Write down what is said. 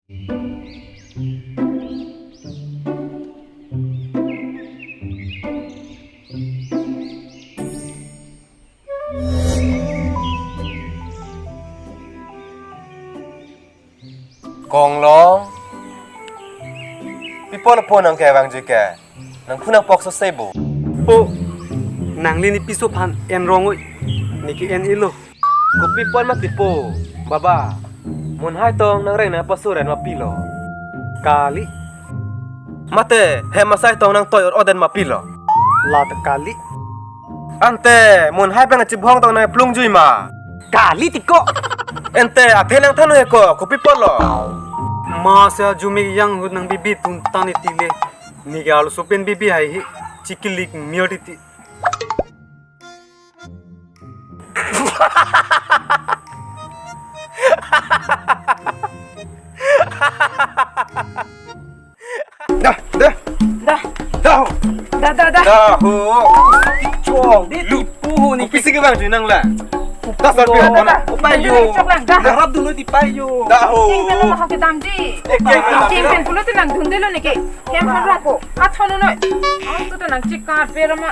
กองร้องพี่พ่อละพ่อนังแกวางจีแกนังผู้นังปอกซะเซบุโอ้นางลินิปิโซพันเอ็นรองอุ้ยนี่คือเอ็นอิโลกูพี่พ่อมาติโปบ้าบ้ามุนให้ตองนังเรนะปัสสุเรนมาปิโลกาลิมาเตเฮมาใส่ตองนังต่อยอดเดนมาปิโลลาตกาลิอันเตมุนให้เป็นจิบห้องตองในพลุงจุยมาก าลิติโกเอ็นเตอะเทนังท่านเฮโกกูพี่พ่อโลมาเสียจูมิยังหุ่นนังบิบิตุนตานิติเลนี่กาลสุเป็นบิบิไฮชิกิลิกมิอดิติdah dah Dah. dah Dah, dah, dah. dah ho Cuang dia tipu ni Kopi sige bang junang lah dah sorry Dah, dah, dah. payu Cok lang, dah. harap dulu di payu dah ho King pen lo mahal ke damji. King pen pulo tu nang dhunde lo ni ke. Kem phan rong ko. Athonu noi. Aw tu tu nang chikar pera ma.